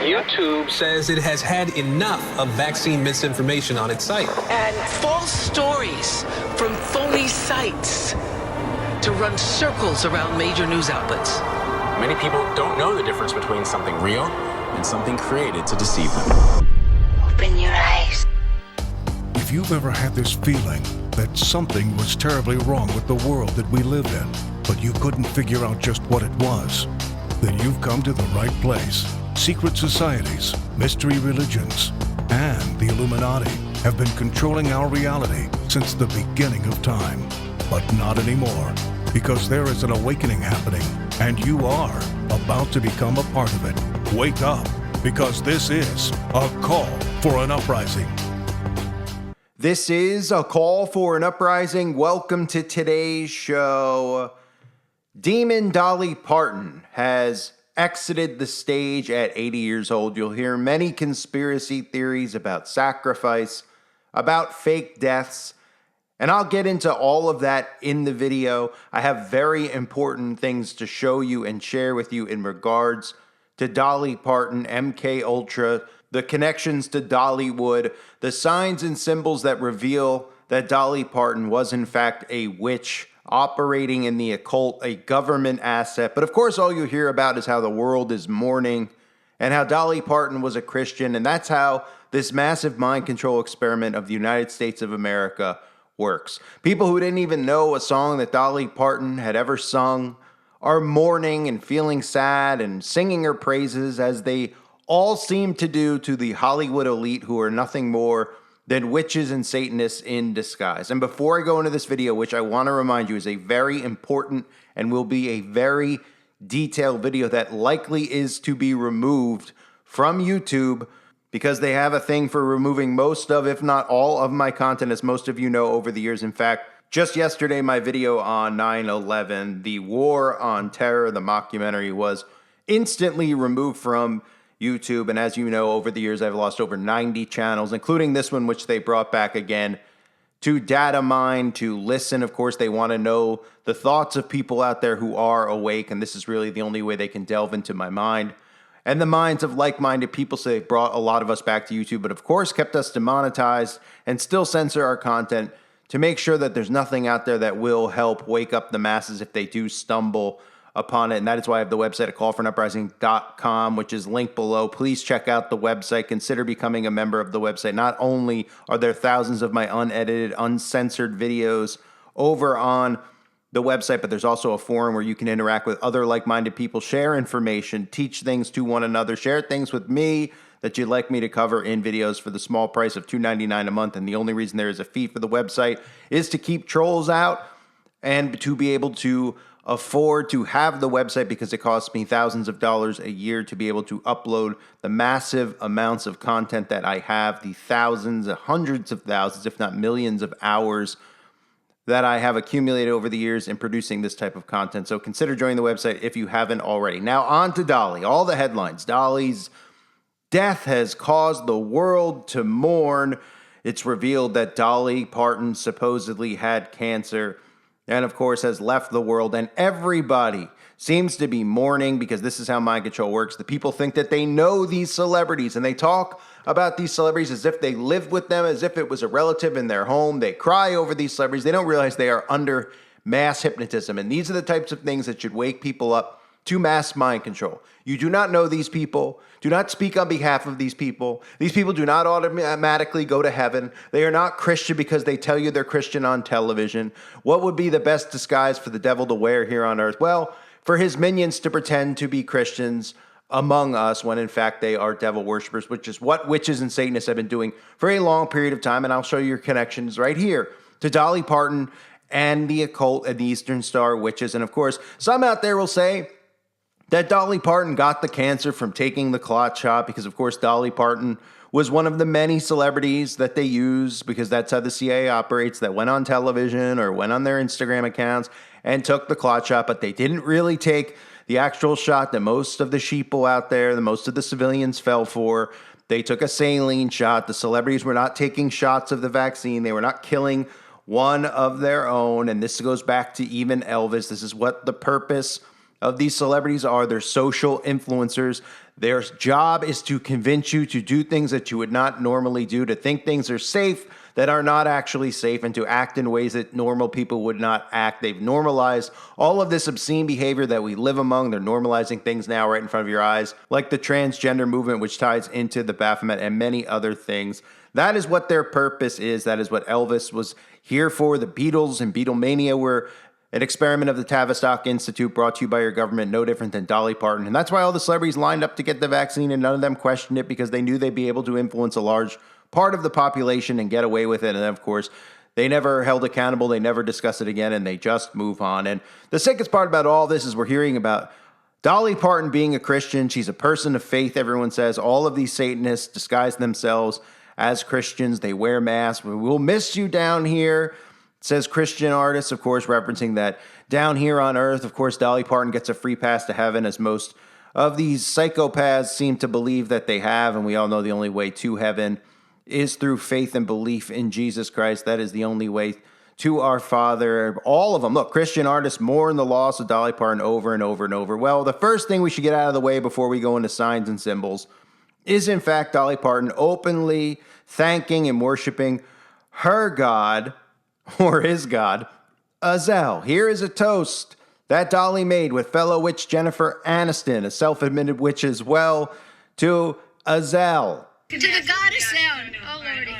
YouTube says it has had enough of vaccine misinformation on its site. And false stories from phony sites to run circles around major news outlets. Many people don't know the difference between something real and something created to deceive them. Open your eyes. If you've ever had this feeling that something was terribly wrong with the world that we live in, but you couldn't figure out just what it was, then you've come to the right place. Secret societies, mystery religions, and the Illuminati have been controlling our reality since the beginning of time. But not anymore, because there is an awakening happening, and you are about to become a part of it. Wake up, because this is a call for an uprising. This is a call for an uprising. Welcome to today's show. Demon Dolly Parton has exited the stage at 80 years old. You'll hear many conspiracy theories about sacrifice, about fake deaths, and I'll get into all of that in the video. I have very important things to show you and share with you in regards to Dolly Parton, MK Ultra, the connections to Dollywood, the signs and symbols that reveal that Dolly Parton was in fact a witch operating in the occult, a government asset. But of course, all you hear about is how the world is mourning and how Dolly Parton was a Christian. And that's how this massive mind control experiment of the United States of America works. People who didn't even know a song that Dolly Parton had ever sung are mourning and feeling sad and singing her praises, as they all seem to do to the Hollywood elite, who are nothing more than witches and Satanists in disguise. And before I go into this video, which I want to remind you is a very important and will be a very detailed video that likely is to be removed from YouTube, because they have a thing for removing most of, if not all of my content, as most of you know over the years. In fact, just yesterday, my video on 9/11, the War on Terror, the mockumentary, was instantly removed from YouTube. And as you know, over the years, I've lost over 90 channels, including this one, which they brought back again to data mine, to listen. Of course, they want to know the thoughts of people out there who are awake, and this is really the only way they can delve into my mind and the minds of like-minded people. So they brought a lot of us back to YouTube, but of course kept us demonetized and still censor our content to make sure that there's nothing out there that will help wake up the masses if they do stumble upon it. And that is why I have the website at callforanuprising.com, which is linked below. Please check out the website. Consider becoming a member of the website. Not only are there thousands of my unedited, uncensored videos over on the website, but there's also a forum where you can interact with other like-minded people, share information, teach things to one another, share things with me that you'd like me to cover in videos for the small price of $2.99 a month. And the only reason there is a fee for the website is to keep trolls out and to be able to afford to have the website, because it costs me thousands of dollars a year to be able to upload the massive amounts of content that I have, the thousands, hundreds of thousands, if not millions of hours that I have accumulated over the years in producing this type of content. So consider joining the website if you haven't already. Now on to Dolly. All the headlines. Dolly's death has caused the world to mourn. It's revealed that Dolly Parton supposedly had cancer and of course has left the world, and everybody seems to be mourning, because this is how mind control works. The people think that they know these celebrities, and they talk about these celebrities as if they lived with them, as if it was a relative in their home. They cry over these celebrities. They don't realize they are under mass hypnotism, and these are the types of things that should wake people up to mass mind control. You do not know these people. Do not speak on behalf of these people. These people do not automatically go to heaven. They are not Christian because they tell you they're Christian on television. What would be the best disguise for the devil to wear here on earth? Well, for his minions to pretend to be Christians among us, when in fact they are devil worshippers, which is what witches and Satanists have been doing for a long period of time. And I'll show you your connections right here to Dolly Parton and the occult and the Eastern Star witches. And of course, some out there will say that Dolly Parton got the cancer from taking the clot shot, because of course Dolly Parton was one of the many celebrities that they use, because that's how the CIA operates, that went on television or went on their Instagram accounts and took the clot shot, but they didn't really take the actual shot that most of the sheeple out there, the most of the civilians fell for. They took a saline shot. The celebrities were not taking shots of the vaccine. They were not killing one of their own. And this goes back to even Elvis. This is what the purpose of these celebrities are they're social influencers. Their job is to convince you to do things that you would not normally do, to think things are safe that are not actually safe, and to act in ways that normal people would not act. They've normalized all of this obscene behavior that we live among. They're normalizing things now right in front of your eyes, like the transgender movement, which ties into the Baphomet and many other things. That is what their purpose is. That is what Elvis was here for. The Beatles and Beatlemania were an experiment of the Tavistock Institute brought to you by your government, no different than Dolly Parton. And that's why all the celebrities lined up to get the vaccine, and none of them questioned it because they knew they'd be able to influence a large part of the population and get away with it. And then, of course, they never held accountable. They never discuss it again, and they just move on. And the sickest part about all this is we're hearing about Dolly Parton being a Christian. She's a person of faith, everyone says. All of these Satanists disguise themselves as Christians. They wear masks. We'll miss you down here, says Christian artists, of course, referencing that down here on earth, of course, Dolly Parton gets a free pass to heaven, as most of these psychopaths seem to believe that they have. And we all know the only way to heaven is through faith and belief in Jesus Christ. That is the only way to our Father. All of them. Look, Christian artists mourn the loss of Dolly Parton over and over and over. Well, the first thing we should get out of the way before we go into signs and symbols is, in fact, Dolly Parton openly thanking and worshiping her God, or his God, Azel. Here is a toast that Dolly made with fellow witch Jennifer Aniston, a self-admitted witch as well, to Azel. To the goddess sound, oh lordy.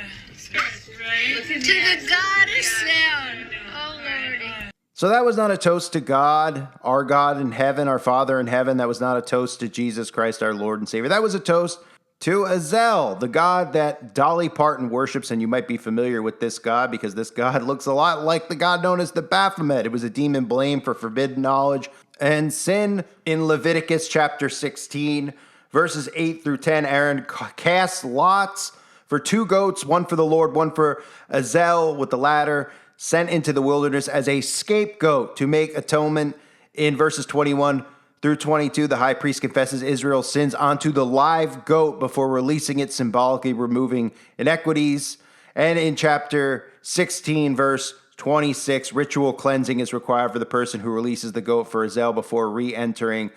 To the goddess sound, oh lordy. So that was not a toast to God, our God in heaven, our Father in heaven. That was not a toast to Jesus Christ, our Lord and Savior. That was a toast to Azel, the god that Dolly Parton worships. And you might be familiar with this god because this god looks a lot like the god known as the Baphomet. It was a demon blamed for forbidden knowledge and sin. In Leviticus chapter 16, verses 8 through 10, Aaron cast lots for 2 goats, one for the Lord, one for Azel, with the latter sent into the wilderness as a scapegoat to make atonement. In verses 21 through 22, the high priest confesses Israel's sins onto the live goat before releasing it, symbolically removing inequities. And in chapter 16, verse 26, ritual cleansing is required for the person who releases the goat for Azel before re-entering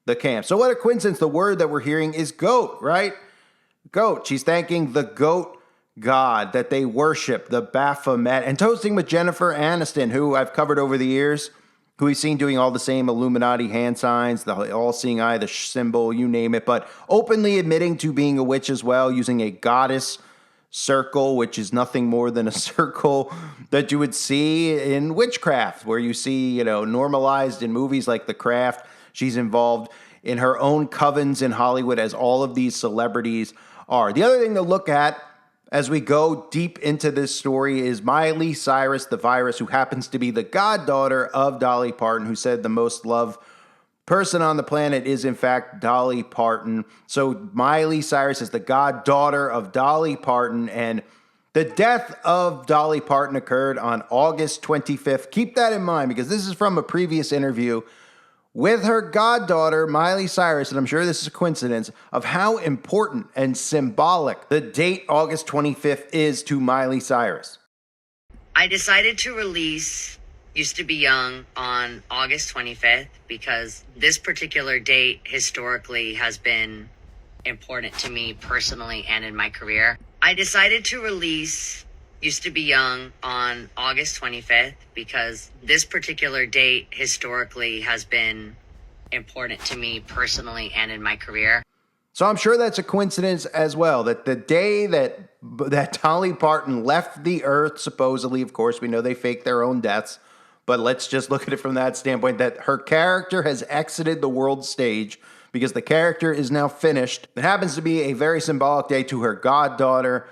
the camp. So what a coincidence. The word that we're hearing is goat, right? Goat. She's thanking the goat god that they worship, the Baphomet, and toasting with Jennifer Aniston, who I've covered over the years, who we've seen doing all the same Illuminati hand signs, the all-seeing eye, the symbol, you name it, but openly admitting to being a witch as well, using a goddess circle, which is nothing more than a circle that you would see in witchcraft, where you see, normalized in movies like The Craft. She's involved in her own covens in Hollywood, as all of these celebrities are. The other thing to look at as we go deep into this story is Miley Cyrus, the virus, who happens to be the goddaughter of Dolly Parton, who said the most loved person on the planet is, in fact, Dolly Parton. So Miley Cyrus is the goddaughter of Dolly Parton, and the death of Dolly Parton occurred on August 25th. Keep that in mind, because this is from a previous interview with her goddaughter, Miley Cyrus, and I'm sure this is a coincidence, of how important and symbolic the date August 25th is to Miley Cyrus. I decided to release Used to Be Young on August 25th because this particular date historically has been important to me personally and in my career. I decided to release Used to Be Young on August 25th because this particular date historically has been important to me personally and in my career. So I'm sure that's a coincidence as well, that the day that Dolly Parton left the earth, supposedly, of course, we know they fake their own deaths, but let's just look at it from that standpoint, that her character has exited the world stage because the character is now finished. It happens to be a very symbolic day to her goddaughter,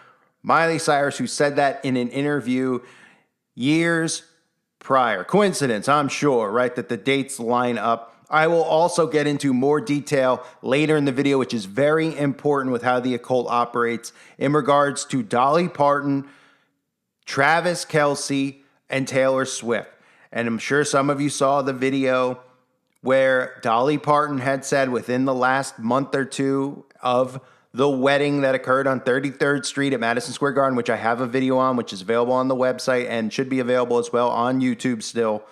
Miley Cyrus, who said that in an interview years prior. Coincidence, I'm sure, right, that the dates line up. I will also get into more detail later in the video, which is very important with how the occult operates in regards to Dolly Parton, Travis Kelce, and Taylor Swift. And I'm sure some of you saw the video where Dolly Parton had said within the last month or two of the wedding that occurred on 33rd Street at Madison Square Garden, which I have a video on, which is available on the website and should be available as well on YouTube still,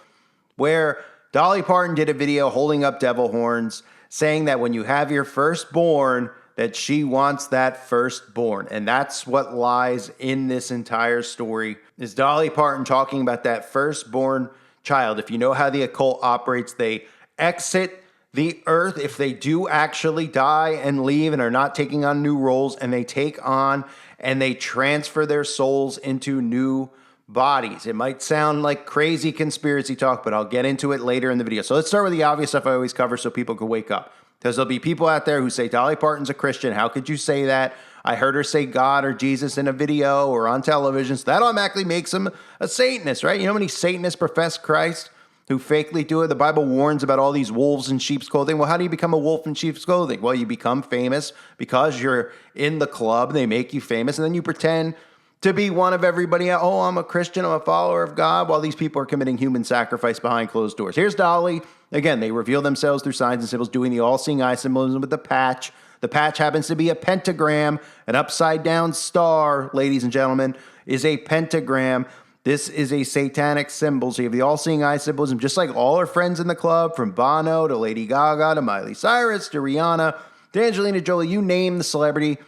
where Dolly Parton did a video holding up devil horns, saying that when you have your firstborn, that she wants that firstborn. And that's what lies in this entire story, is Dolly Parton talking about that firstborn child. If you know how the occult operates, they exit the earth if they do actually die and leave and are not taking on new roles, and they take on and they transfer their souls into new bodies. It might sound like crazy conspiracy talk, but I'll get into it later in the video. So let's start with the obvious stuff I always cover so people can wake up. Because there'll be people out there who say, Dolly Parton's a Christian. How could you say that? I heard her say God or Jesus in a video or on television. So that automatically makes him a Satanist, right? You know how many Satanists profess Christ who fakely do it? The Bible warns about all these wolves in sheep's clothing. Well, how do you become a wolf in sheep's clothing? Well, you become famous because you're in the club. They make you famous, and then you pretend to be one of everybody else. Oh, I'm a Christian, I'm a follower of God, while these people are committing human sacrifice behind closed doors. Here's Dolly. Again, they reveal themselves through signs and symbols, doing the all-seeing eye symbolism with the patch. The patch happens to be a pentagram. An upside-down star, ladies and gentlemen, is a pentagram. This is a satanic symbol. So you have the all-seeing eye symbolism, just like all our friends in the club, from Bono to Lady Gaga to Miley Cyrus to Rihanna to Angelina Jolie. You name the celebrity,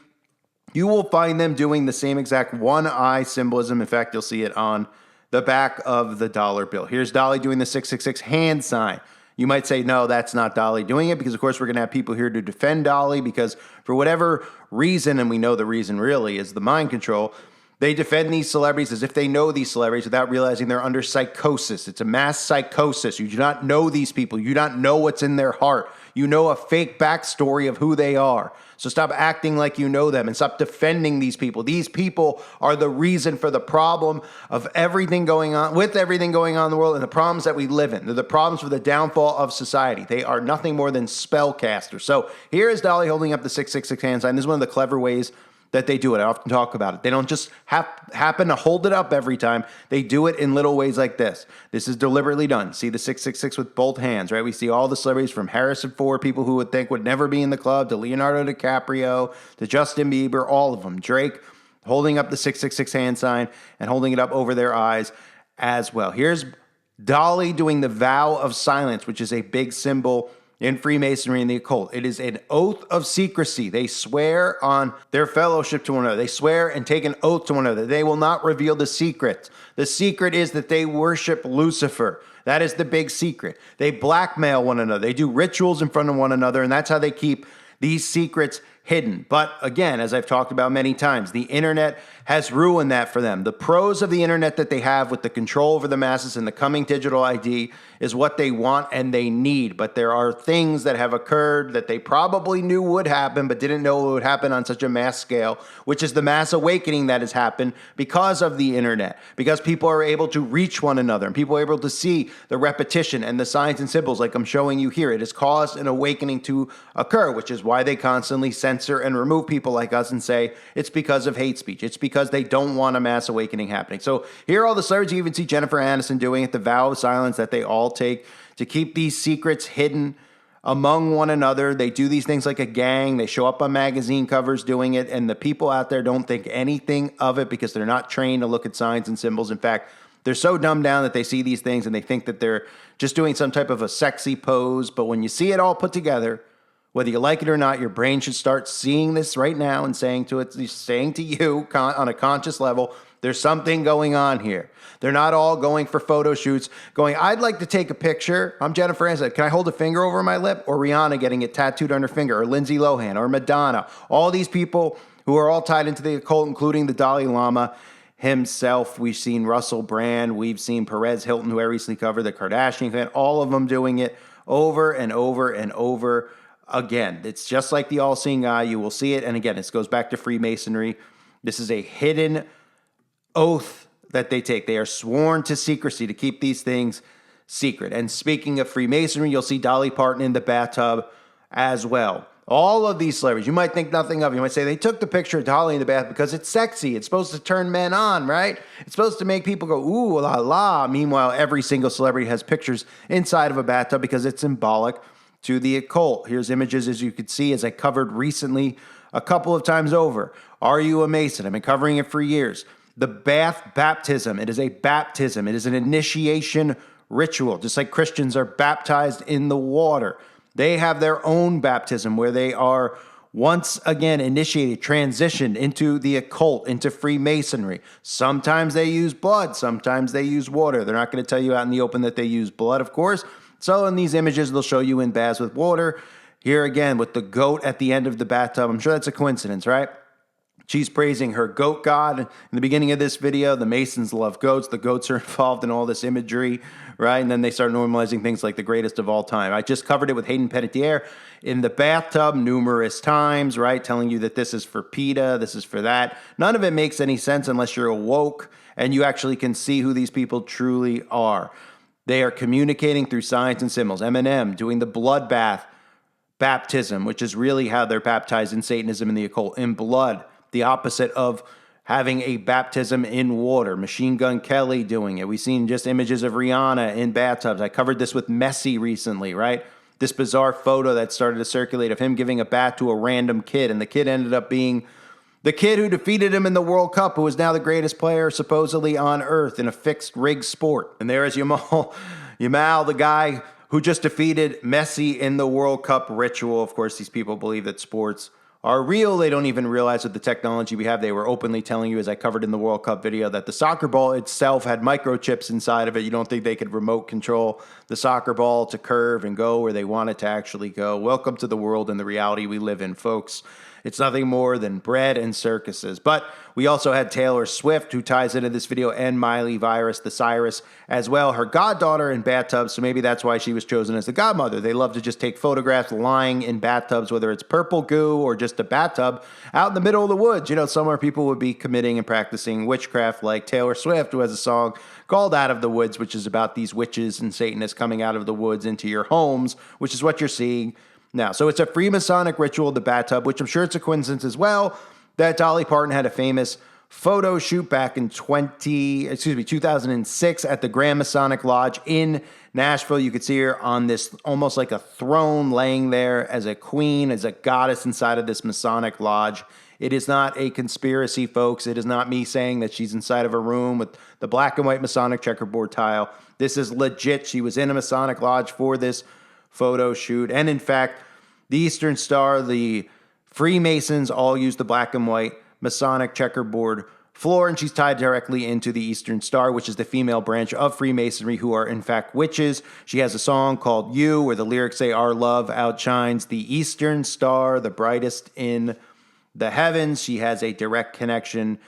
you will find them doing the same exact one-eye symbolism. In fact, you'll see it on the back of the dollar bill. Here's Dolly doing the 666 hand sign. You might say, no, that's not Dolly doing it, because, of course, we're going to have people here to defend Dolly because for whatever reason, and we know the reason really is the mind control, they defend these celebrities as if they know these celebrities without realizing they're under psychosis. It's a mass psychosis. You do not know these people. You do not know what's in their heart. You know a fake backstory of who they are. So stop acting like you know them and stop defending these people. These people are the reason for the problem of everything going on, with everything going on in the world, and the problems that we live in. They're the problems for the downfall of society. They are nothing more than spellcasters. So here is Dolly holding up the 666 hand sign. This is one of the clever ways that they do it. I often talk about it. They don't just happen to hold it up every time. They do it in little ways like this. This is deliberately done. See the 666 with both hands, right? We see all the celebrities from Harrison Ford, people who would think would never be in the club, to Leonardo DiCaprio, to Justin Bieber, all of them. Drake holding up the 666 hand sign and holding it up over their eyes as well. Here's Dolly doing the vow of silence, which is a big symbol in Freemasonry and the occult. It is an oath of secrecy. They swear on their fellowship to one another. They swear and take an oath to one another. They will not reveal the secret. The secret is that they worship Lucifer. That is the big secret. They blackmail one another. They do rituals in front of one another, and that's how they keep these secrets hidden. But again, as I've talked about many times, the internet has ruined that for them. The pros of the internet that they have with the control over the masses and the coming digital ID is what they want and they need. But there are things that have occurred that they probably knew would happen, but didn't know it would happen on such a mass scale, which is the mass awakening that has happened because of the internet, because people are able to reach one another and people are able to see the repetition and the signs and symbols like I'm showing you here. It has caused an awakening to occur, which is why they constantly censor and remove people like us and say it's because of hate speech. It's because they don't want a mass awakening happening. So here are all the celebrities. You even see Jennifer Aniston doing it, the vow of silence that they all take to keep these secrets hidden among one another. They do these things like a gang. They show up on magazine covers doing it, and the people out there don't think anything of it because they're not trained to look at signs and symbols. In fact, they're so dumbed down that they see these things and they think that they're just doing some type of a sexy pose. But when you see it all put together, whether you like it or not, your brain should start seeing this right now and saying to you on a conscious level, there's something going on here. They're not all going for photo shoots, going, I'd like to take a picture. I'm Jennifer Aniston. Can I hold a finger over my lip? Or Rihanna getting it tattooed on her finger, or Lindsay Lohan, or Madonna. All these people who are all tied into the occult, including the Dalai Lama himself. We've seen Russell Brand. We've seen Perez Hilton, who I recently covered, the Kardashian clan, all of them doing it over and over and over again. It's just like the all-seeing eye. You will see it. And again, this goes back to Freemasonry. This is a hidden oath that they take. They are sworn to secrecy to keep these things secret. And speaking of Freemasonry, you'll see Dolly Parton in the bathtub as well. All of these celebrities, you might think nothing of. You might say they took the picture of Dolly in the bath because it's sexy. It's supposed to turn men on, right? It's supposed to make people go, ooh, la la. Meanwhile, every single celebrity has pictures inside of a bathtub because it's symbolic to the occult. Here's images, as you can see, as I covered recently a couple of times over. Are you a Mason? I've been covering it for years. The bath baptism. It is a baptism. It is an initiation ritual. Just like Christians are baptized in the water, they have their own baptism where they are once again initiated, transitioned into the occult, into Freemasonry. Sometimes they use blood, sometimes they use water. They're not going to tell you out in the open that they use blood, of course. So in these images, they'll show you in baths with water. Here again, with the goat at the end of the bathtub. I'm sure that's a coincidence, right? She's praising her goat god. In the beginning of this video, the Masons love goats. The goats are involved in all this imagery, right? And then they start normalizing things like the greatest of all time. I just covered it with Hayden Panettiere in the bathtub numerous times, right? Telling you that this is for PETA, this is for that. None of it makes any sense unless you're awoke and you actually can see who these people truly are. They are communicating through signs and symbols. Eminem doing the bloodbath baptism, which is really how they're baptized in Satanism and the occult, in blood. The opposite of having a baptism in water. Machine Gun Kelly doing it. We've seen just images of Rihanna in bathtubs. I covered this with Messi recently, right? This bizarre photo that started to circulate of him giving a bath to a random kid, and the kid ended up being the kid who defeated him in the World Cup, who is now the greatest player supposedly on earth in a fixed rig sport. And there is Yamal, the guy who just defeated Messi in the World Cup ritual. Of course, these people believe that sports are real. They don't even realize with the technology we have. They were openly telling you, as I covered in the World Cup video, that the soccer ball itself had microchips inside of it. You don't think they could remote control the soccer ball to curve and go where they want it to actually go. Welcome to the world and the reality we live in, folks. It's nothing more than bread and circuses. But we also had Taylor Swift, who ties into this video, and Miley Cyrus as well, her goddaughter in bathtubs. So maybe that's why she was chosen as the godmother. They love to just take photographs lying in bathtubs, whether it's purple goo or just a bathtub out in the middle of the woods. You know, somewhere people would be committing and practicing witchcraft, like Taylor Swift, who has a song called Out of the Woods, which is about these witches and Satanists coming out of the woods into your homes, which is what you're seeing now. So it's a Freemasonic ritual, the bathtub, which I'm sure it's a coincidence as well that Dolly Parton had a famous photo shoot back in 2006 at the Grand Masonic Lodge in Nashville. You could see her on this almost like a throne laying there as a queen, as a goddess inside of this Masonic lodge. It is not a conspiracy, folks. It is not me saying that she's inside of a room with the black and white Masonic checkerboard tile. This is legit. She was in a Masonic lodge for this photo shoot. And in fact, the Eastern Star, the Freemasons all use the black and white Masonic checkerboard floor, and she's tied directly into the Eastern Star, which is the female branch of Freemasonry, who are in fact witches. She has a song called You, where the lyrics say, "Our love outshines the Eastern Star, the brightest in the heavens." She has a direct connection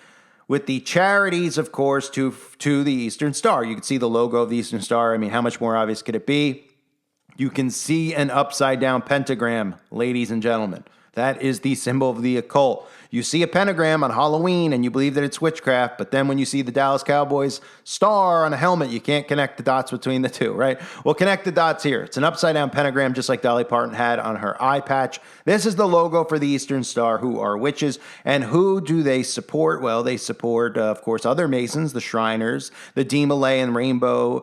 with the charities, of course, to the Eastern Star. You can see the logo of the Eastern Star. I mean, how much more obvious could it be? You can see an upside-down pentagram, ladies and gentlemen. That is the symbol of the occult. You see a pentagram on Halloween and you believe that it's witchcraft, but then when you see the Dallas Cowboys star on a helmet, you can't connect the dots between the two, right? Well, connect the dots here. It's an upside-down pentagram, just like Dolly Parton had on her eye patch. This is the logo for the Eastern Star, who are witches. And who do they support? Well, they support, of course, other Masons, the Shriners, the Demolay and the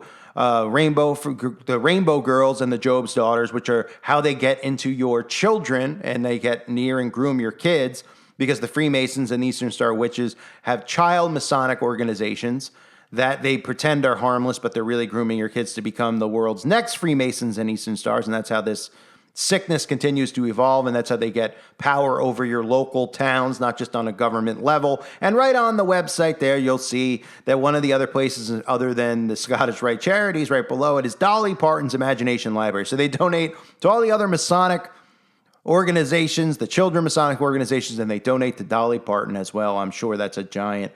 Rainbow Girls and the Job's Daughters, which are how they get into your children and they get near and groom your kids, because the Freemasons and the Eastern Star Witches have child Masonic organizations that they pretend are harmless, but they're really grooming your kids to become the world's next Freemasons and Eastern Stars. And that's how this sickness continues to evolve, and that's how they get power over your local towns, not just on a government level. And right on the website there, you'll see that one of the other places other than the Scottish Rite Charities, right below it, is Dolly Parton's Imagination Library. So they donate to all the other Masonic organizations, the children Masonic organizations, and they donate to Dolly Parton as well. I'm sure that's a giant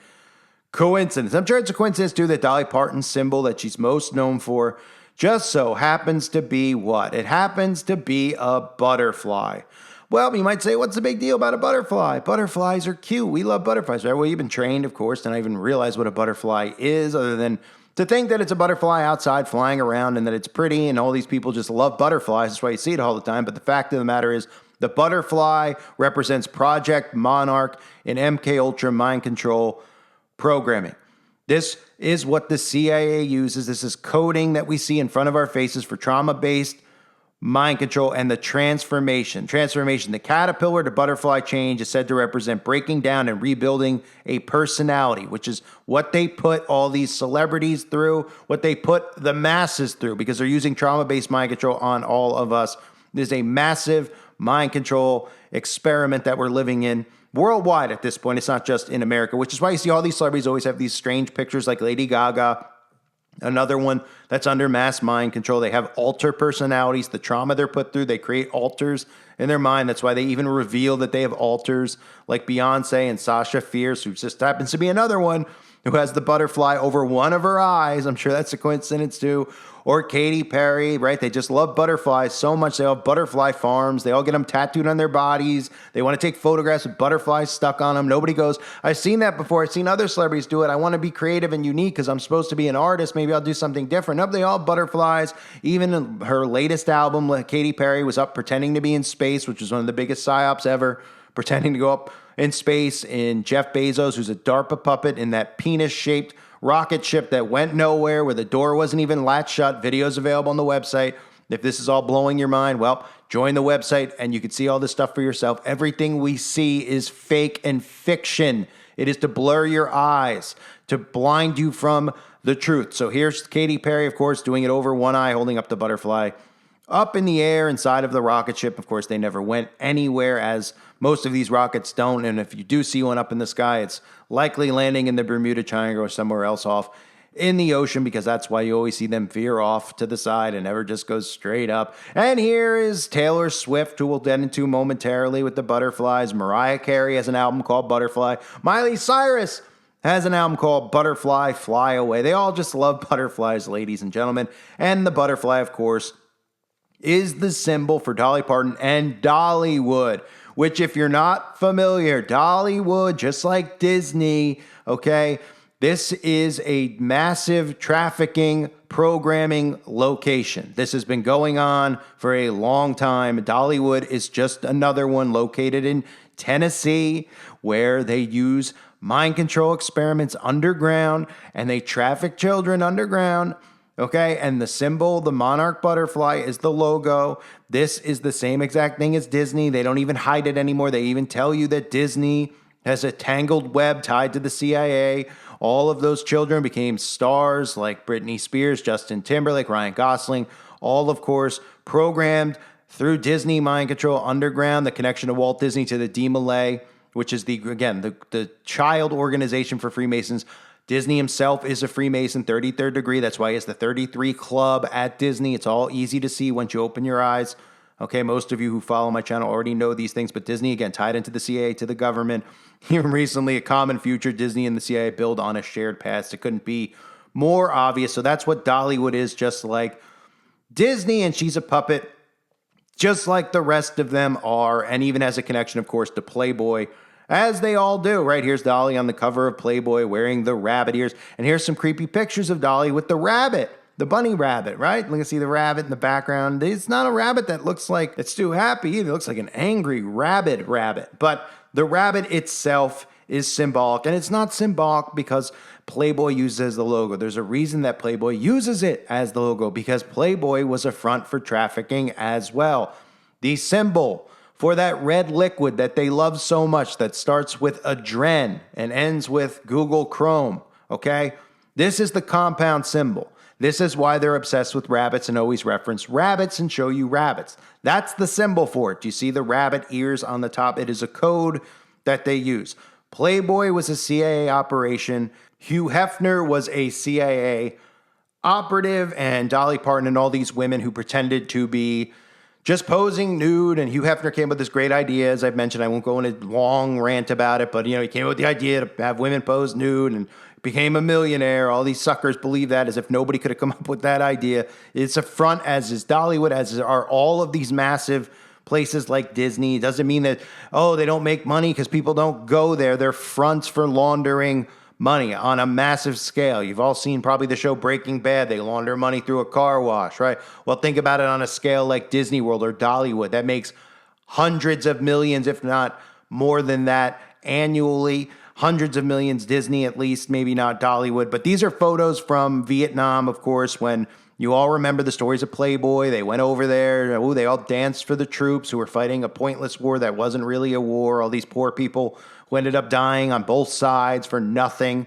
coincidence. I'm sure it's a coincidence, too, that Dolly Parton's symbol that she's most known for just so happens to be what? It happens to be a butterfly. Well, you might say, what's the big deal about a butterfly? Butterflies are cute. We love butterflies, right? Well, you've been trained, of course, to not even realize what a butterfly is, other than to think that it's a butterfly outside flying around and that it's pretty and all these people just love butterflies. That's why you see it all the time. But the fact of the matter is, the butterfly represents Project Monarch in MK Ultra mind control programming. This is what the CIA uses. This is coding that we see in front of our faces for trauma-based mind control and the transformation. The caterpillar to butterfly change is said to represent breaking down and rebuilding a personality, which is what they put all these celebrities through, what they put the masses through, because they're using trauma-based mind control on all of us. There's a massive mind control experiment that we're living in worldwide at this point. It's not just in America, which is why you see all these celebrities always have these strange pictures like Lady Gaga. Another one that's under mass mind control. They have alter personalities. The trauma they're put through, they create alters in their mind. That's why they even reveal that they have alters, like Beyonce and Sasha Fierce, who just happens to be another one who has the butterfly over one of her eyes. I'm sure that's a coincidence too. Or Katy Perry, right? They just love butterflies so much. They all have butterfly farms. They all get them tattooed on their bodies. They want to take photographs with butterflies stuck on them. Nobody goes, I've seen that before. I've seen other celebrities do it. I want to be creative and unique because I'm supposed to be an artist. Maybe I'll do something different. Nope, they all have butterflies. Even in her latest album, Katy Perry was up pretending to be in space, which was one of the biggest psyops ever, pretending to go up in space in Jeff Bezos, who's a DARPA puppet in that penis-shaped rocket ship that went nowhere, where the door wasn't even latched shut. Videos available on the website. If this is all blowing your mind, well, join the website and you can see all this stuff for yourself. Everything we see is fake and fiction. It is to blur your eyes, to blind you from the truth. So here's Katy Perry, of course, doing it over one eye, holding up the butterfly up in the air inside of the rocket ship. Of course, they never went anywhere, as most of these rockets don't. And if you do see one up in the sky, it's likely landing in the Bermuda Triangle or somewhere else off in the ocean, because that's why you always see them veer off to the side and never just goes straight up. And here is Taylor Swift, who we'll get into momentarily with the butterflies. Mariah Carey has an album called Butterfly. Miley Cyrus has an album called Butterfly Fly Away. They all just love butterflies, ladies and gentlemen. And the butterfly, of course, is the symbol for Dolly Parton and Dollywood, which, if you're not familiar, Dollywood, just like Disney, okay, this is a massive trafficking programming location. This has been going on for a long time. Dollywood is just another one located in Tennessee, where they use mind control experiments underground and they traffic children underground. Okay, and the symbol, the monarch butterfly, is the logo. This is the same exact thing as Disney. They don't even hide it anymore. They even tell you that Disney has a tangled web tied to the CIA. All of those children became stars like Britney Spears, Justin Timberlake, Ryan Gosling, all, of course, programmed through Disney mind control underground. The connection of Walt Disney to the DeMolay, which is the child organization for Freemasons. Disney himself is a Freemason, 33rd degree. That's why he has the 33 Club at Disney. It's all easy to see once you open your eyes. Okay, most of you who follow my channel already know these things, but Disney, again, tied into the CIA, to the government. Even recently, a common future, Disney and the CIA build on a shared past. It couldn't be more obvious. So that's what Dollywood is, just like Disney, and she's a puppet, just like the rest of them are, and even has a connection, of course, to Playboy, as they all do, right? Here's Dolly on the cover of Playboy wearing the rabbit ears. And here's some creepy pictures of Dolly with the rabbit, the bunny rabbit, right? You can see the rabbit in the background. It's not a rabbit that looks like it's too happy either. It looks like an angry rabid rabbit. But the rabbit itself is symbolic. And it's not symbolic because Playboy uses it as the logo. There's a reason that Playboy uses it as the logo, because Playboy was a front for trafficking as well. The symbol for that red liquid that they love so much, that starts with adren and ends with Google Chrome, okay? This is the compound symbol. This is why they're obsessed with rabbits and always reference rabbits and show you rabbits. That's the symbol for it. Do you see the rabbit ears on the top? It is a code that they use. Playboy was a CIA operation. Hugh Hefner was a CIA operative, and Dolly Parton and all these women who pretended to be just posing nude. And Hugh Hefner came up with this great idea. As I've mentioned, I won't go in a long rant about it, but he came up with the idea to have women pose nude and became a millionaire. All these suckers believe that, as if nobody could have come up with that idea. It's a front, as is Dollywood, as are all of these massive places like Disney. It doesn't mean that, they don't make money because people don't go there. They're fronts for laundering money on a massive scale. You've all seen probably the show Breaking Bad. They launder money through a car wash, right? Well, think about it on a scale like Disney World or Dollywood. That makes hundreds of millions, if not more than that, annually. Hundreds of millions, Disney at least, maybe not Dollywood. But these are photos from Vietnam, of course, when You all remember the stories of Playboy. They went over there. Ooh, they all danced for the troops who were fighting a pointless war that wasn't really a war. All these poor people who ended up dying on both sides for nothing.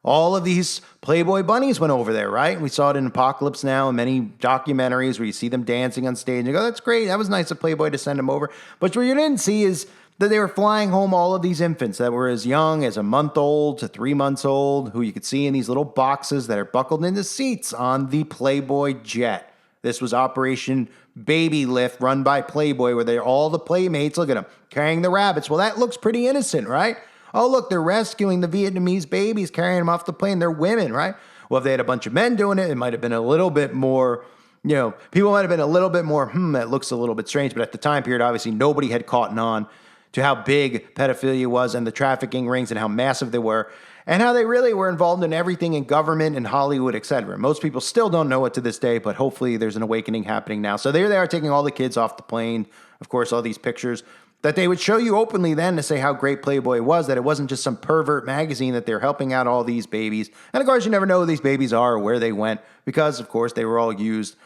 All of these Playboy bunnies went over there, right? We saw it in Apocalypse Now and many documentaries where you see them dancing on stage. And you go, that's great. That was nice of Playboy to send them over. But what you didn't see is that they were flying home all of these infants that were as young as a month old to 3 months old, who you could see in these little boxes that are buckled into seats on the Playboy jet. This was Operation Baby Lift run by Playboy, where they're all the playmates, look at them, carrying the rabbits. Well, that looks pretty innocent, right? Oh, look, they're rescuing the Vietnamese babies, carrying them off the plane. They're women, right? Well, if they had a bunch of men doing it, it might have been a little bit more, people might have been a little bit more, that looks a little bit strange. But at the time period, obviously, nobody had caught on to how big pedophilia was and the trafficking rings and how massive they were and how they really were involved in everything in government and Hollywood, etc. Most people still don't know it to this day, but hopefully there's an awakening happening now. So there they are taking all the kids off the plane. Of course, all these pictures that they would show you openly then to say how great Playboy was, that it wasn't just some pervert magazine, that they're helping out all these babies. And of course, you never know who these babies are or where they went because, of course, they were all used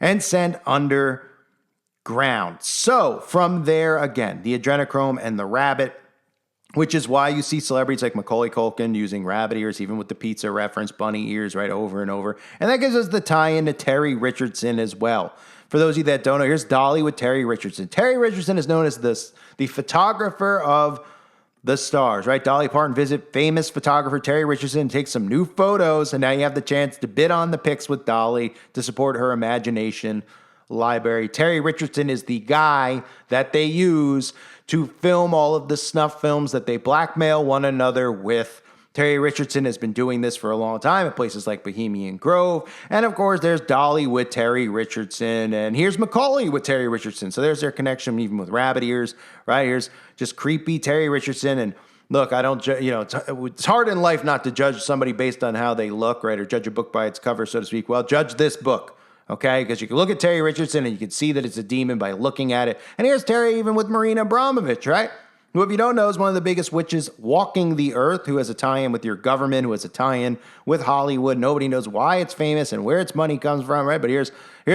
and sent underground. So from there, again, the adrenochrome and the rabbit, which is why you see celebrities like Macaulay Culkin using rabbit ears, even with the pizza reference, bunny ears, right, over and over. And that gives us the tie-in to Terry Richardson as well. For those of you that don't know, here's Dolly with Terry Richardson. Terry Richardson is known as the photographer of the stars, right? Dolly Parton visit famous photographer Terry Richardson, take some new photos, and now you have the chance to bid on the pics with Dolly to support her imagination library. Terry Richardson is the guy that they use to film all of the snuff films that they blackmail one another with. Terry Richardson has been doing this for a long time at places like Bohemian Grove. And of course, there's Dolly with Terry Richardson. And here's Macaulay with Terry Richardson. So there's their connection even with rabbit ears, right? Here's just creepy Terry Richardson. And look, I don't, it's hard in life not to judge somebody based on how they look, right? Or judge a book by its cover, so to speak. Well, judge this book, okay? Because you can look at Terry Richardson and you can see that it's a demon by looking at it. And here's Terry even with Marina Abramovich, right? Who, if you don't know, is one of the biggest witches walking the earth, who has a tie-in with your government, who has a tie-in with Hollywood. Nobody knows why it's famous and where its money comes from, right? But here's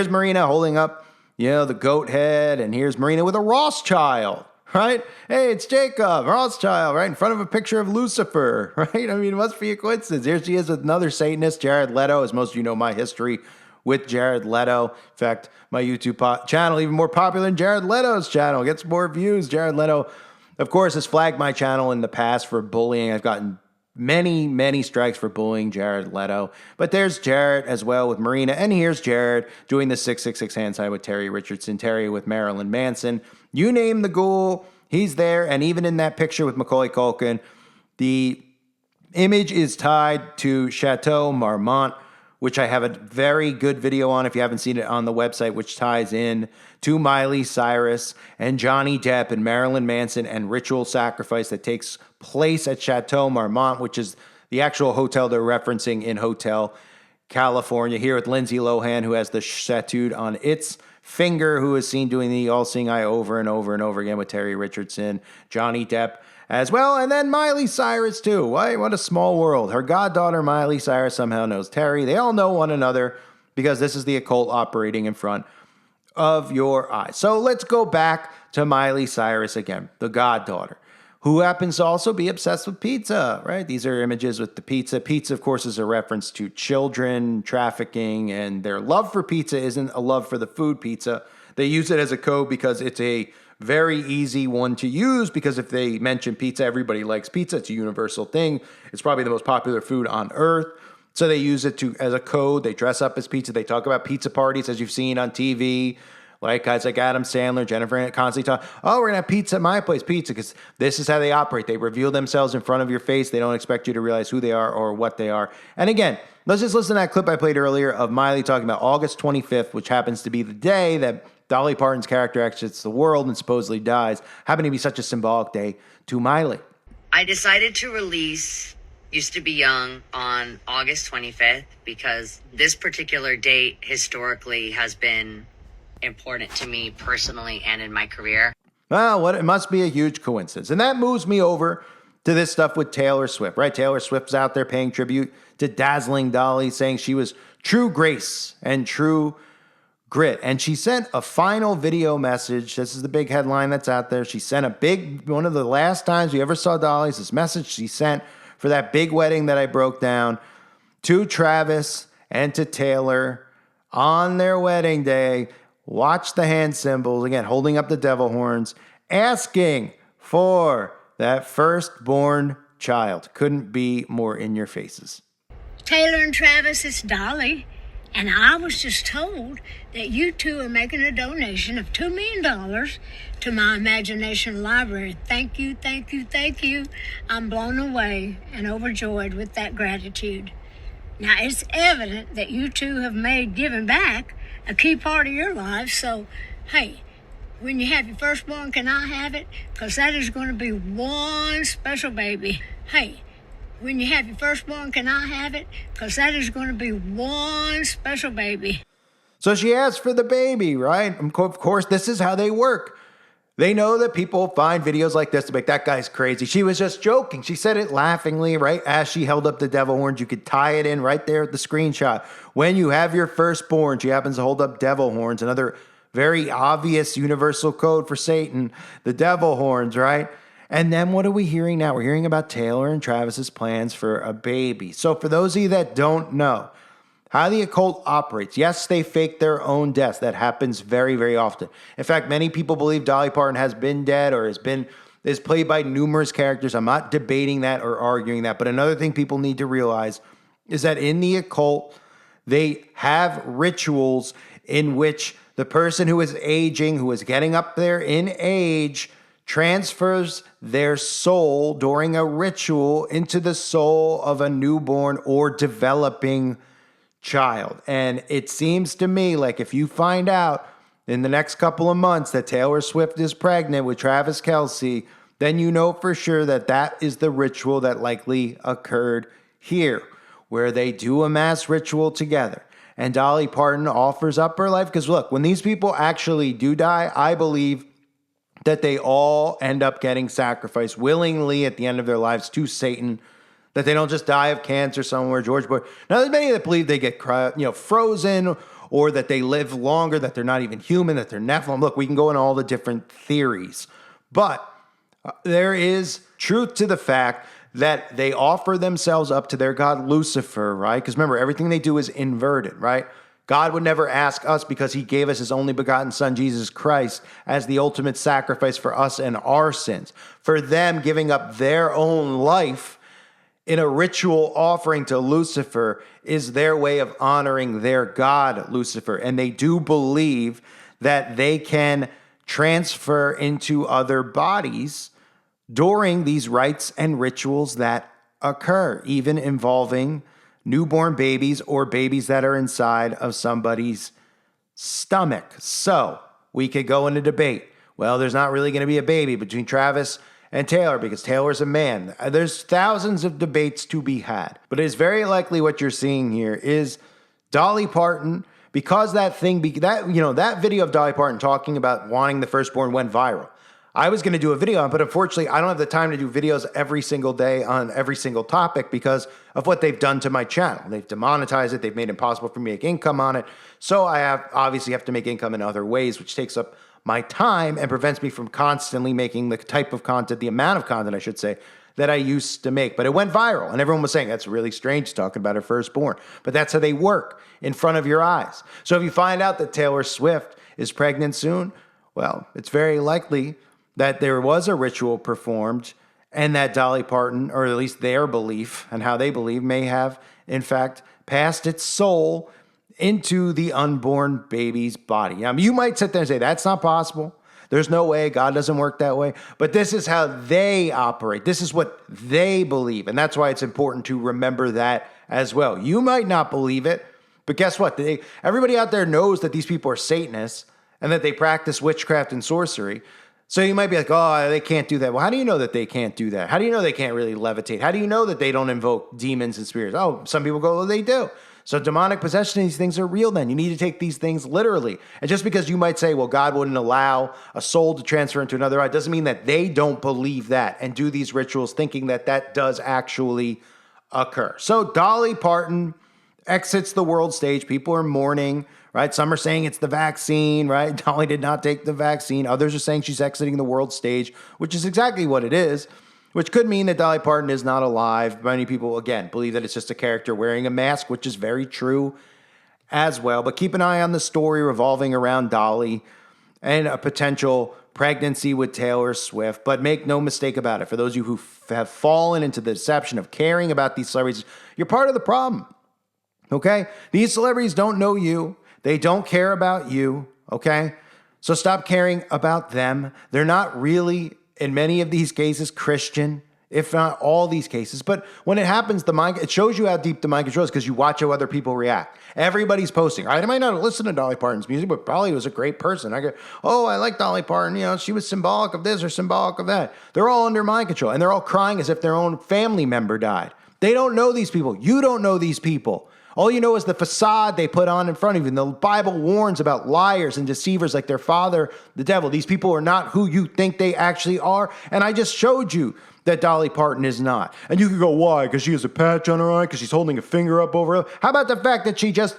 Marina holding up, the goat head, and here's Marina with a Rothschild, right? Hey, it's Jacob, Rothschild, right in front of a picture of Lucifer, right? I mean, it must be a coincidence. Here she is with another Satanist, Jared Leto. As most of you know, my history with Jared Leto. In fact, my YouTube channel, even more popular than Jared Leto's channel, gets more views. Jared Leto, of course, has flagged my channel in the past for bullying. I've gotten many, many strikes for bullying Jared Leto. But there's Jared as well with Marina. And here's Jared doing the 666 hand sign with Terry Richardson, Terry with Marilyn Manson. You name the ghoul, he's there. And even in that picture with Macaulay Culkin, the image is tied to Chateau Marmont, which I have a very good video on if you haven't seen it on the website, which ties in to Miley Cyrus and Johnny Depp and Marilyn Manson and ritual sacrifice that takes place at Chateau Marmont, which is the actual hotel they're referencing in Hotel California. Here with Lindsay Lohan, who has the tattooed on its finger, who is seen doing the all-seeing eye over and over and over again with Terry Richardson, Johnny Depp as well, and then Miley Cyrus too. What a small world. Her goddaughter Miley Cyrus somehow knows Terry. They all know one another because this is the occult operating in front of your eyes. So let's go back to Miley Cyrus again, the goddaughter, who happens to also be obsessed with pizza, right? These are images with the pizza. Pizza, of course, is a reference to children, trafficking, and their love for pizza isn't a love for the food pizza. They use it as a code because it's a very easy one to use, because if they mention pizza, everybody likes pizza. It's a universal thing. It's probably the most popular food on earth. So they use it as a code. They dress up as pizza. They talk about pizza parties, as you've seen on TV. Like guys like Adam Sandler, Jennifer constantly talk, we're going to have pizza at my place, pizza, because this is how they operate. They reveal themselves in front of your face. They don't expect you to realize who they are or what they are. And again, let's just listen to that clip I played earlier of Miley talking about August 25th, which happens to be the day that Dolly Parton's character exits the world and supposedly dies. Happened to be such a symbolic day to Miley. I decided to release Used to Be Young on August 25th because this particular date historically has been important to me personally and in my career. Well, it must be a huge coincidence. And that moves me over to this stuff with Taylor Swift, right? Taylor Swift's out there paying tribute to Dazzling Dolly, saying she was true grace and true grit. And she sent a final video message. This is the big headline that's out there. She sent one of the last times we ever saw Dolly's, this message she sent for that big wedding that I broke down to Travis and to Taylor on their wedding day. Watch the hand symbols, again, holding up the devil horns, asking for that firstborn child. Couldn't be more in your faces. Taylor and Travis, it's Dolly. And I was just told that you two are making a donation of $2 million to my imagination library. Thank you, thank you, thank you. I'm blown away and overjoyed with that gratitude. Now, it's evident that you two have made giving back a key part of your lives. So, hey, when you have your firstborn, can I have it? Because that is going to be one special baby. Hey, when you have your firstborn, can I have it? Because that is going to be one special baby. So she asked for the baby, right? Of course, this is how they work. They know that people find videos like this to make that guy's crazy. She was just joking. She said it laughingly, right? As she held up the devil horns, you could tie it in right there at the screenshot. When you have your firstborn, she happens to hold up devil horns, another very obvious universal code for Satan, the devil horns, right? And then what are we hearing now? We're hearing about Taylor and Travis's plans for a baby. So for those of you that don't know how the occult operates, yes, they fake their own deaths. That happens very, very often. In fact, many people believe Dolly Parton has been dead or is played by numerous characters. I'm not debating that or arguing that. But another thing people need to realize is that in the occult, they have rituals in which the person who is aging, who is getting up there in age, transfers their soul during a ritual into the soul of a newborn or developing child. And it seems to me like if you find out in the next couple of months that Taylor Swift is pregnant with Travis Kelce, then you know for sure that that is the ritual that likely occurred here, where they do a mass ritual together. And Dolly Parton offers up her life. Because look, when these people actually do die, I believe that they all end up getting sacrificed willingly at the end of their lives to Satan, that they don't just die of cancer somewhere, George Bush. Now, there's many that believe they get frozen, or that they live longer, that they're not even human, that they're Nephilim. Look, we can go into all the different theories. But there is truth to the fact that they offer themselves up to their god Lucifer, right? Because remember, everything they do is inverted, right? God would never ask us, because he gave us his only begotten son, Jesus Christ, as the ultimate sacrifice for us and our sins. For them giving up their own life in a ritual offering to Lucifer is their way of honoring their god, Lucifer. And they do believe that they can transfer into other bodies during these rites and rituals that occur, even involving newborn babies or babies that are inside of somebody's stomach. So we could go into debate. Well, there's not really going to be a baby between Travis and Taylor because Taylor's a man. There's thousands of debates to be had, but it is very likely what you're seeing here is Dolly Parton, because that video of Dolly Parton talking about wanting the firstborn went viral. I was going to do a video on it, but unfortunately, I don't have the time to do videos every single day on every single topic because of what they've done to my channel. They've demonetized it. They've made it impossible for me to make income on it. So I obviously have to make income in other ways, which takes up my time and prevents me from constantly making the type of content, the amount of content, I should say, that I used to make. But it went viral, and everyone was saying, that's really strange talking about her firstborn. But that's how they work in front of your eyes. So if you find out that Taylor Swift is pregnant soon, well, it's very likely that there was a ritual performed and that Dolly Parton, or at least their belief and how they believe, may have, in fact, passed its soul into the unborn baby's body. Now, you might sit there and say, that's not possible. There's no way. God doesn't work that way. But this is how they operate. This is what they believe. And that's why it's important to remember that as well. You might not believe it, but guess what? Everybody out there knows that these people are Satanists and that they practice witchcraft and sorcery. So you might be like, oh, they can't do that. Well, how do you know that they can't do that? How do you know they can't really levitate? How do you know that they don't invoke demons and spirits? Oh, some people go, well, they do. So demonic possession, these things are real then. You need to take these things literally. And just because you might say, well, God wouldn't allow a soul to transfer into another body, doesn't mean that they don't believe that and do these rituals thinking that that does actually occur. So Dolly Parton exits the world stage. People are mourning, right? Some are saying it's the vaccine, right? Dolly did not take the vaccine. Others are saying she's exiting the world stage, which is exactly what it is, which could mean that Dolly Parton is not alive. Many people, again, believe that it's just a character wearing a mask, which is very true as well. But keep an eye on the story revolving around Dolly and a potential pregnancy with Taylor Swift. But make no mistake about it. For those of you who have fallen into the deception of caring about these celebrities, you're part of the problem. Okay? These celebrities don't know you. They don't care about you. Okay? So stop caring about them. They're not really, in many of these cases, Christian, if not all these cases. But when it happens, it shows you how deep the mind control is because you watch how other people react. Everybody's posting. I might not listen to Dolly Parton's music, but probably was a great person. I go, oh, I like Dolly Parton. You know, she was symbolic of this or symbolic of that. They're all under mind control, and they're all crying as if their own family member died. They don't know these people. You don't know these people. All you know is the facade they put on in front of you. And the Bible warns about liars and deceivers like their father, the devil. These people are not who you think they actually are. And I just showed you that Dolly Parton is not. And you could go, why? Because she has a patch on her eye? Because she's holding a finger up over her? How about the fact that she just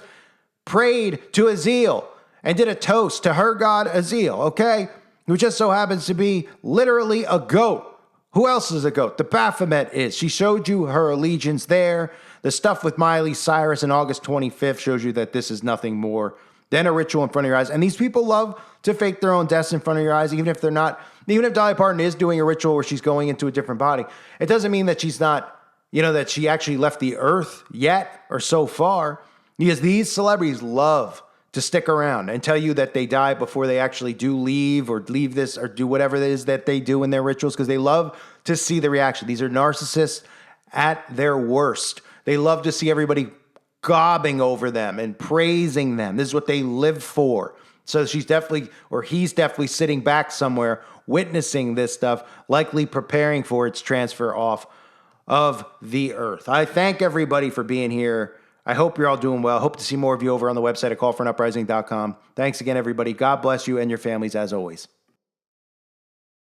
prayed to Azil and did a toast to her god Azil, okay? Who just so happens to be literally a goat. Who else is a goat? The Baphomet is. She showed you her allegiance there. The stuff with Miley Cyrus on August 25th shows you that this is nothing more than a ritual in front of your eyes. And these people love to fake their own deaths in front of your eyes, even if they're not, even if Dolly Parton is doing a ritual where she's going into a different body. It doesn't mean that she's not, that she actually left the earth yet or so far, because these celebrities love to stick around and tell you that they die before they actually do leave or leave this or do whatever it is that they do in their rituals, because they love to see the reaction. These are narcissists at their worst. They love to see everybody gobbing over them and praising them. This is what they live for. So he's definitely sitting back somewhere witnessing this stuff, likely preparing for its transfer off of the earth. I thank everybody for being here. I hope you're all doing well. Hope to see more of you over on the website at callforunuprising.com. Thanks again, everybody. God bless you and your families as always.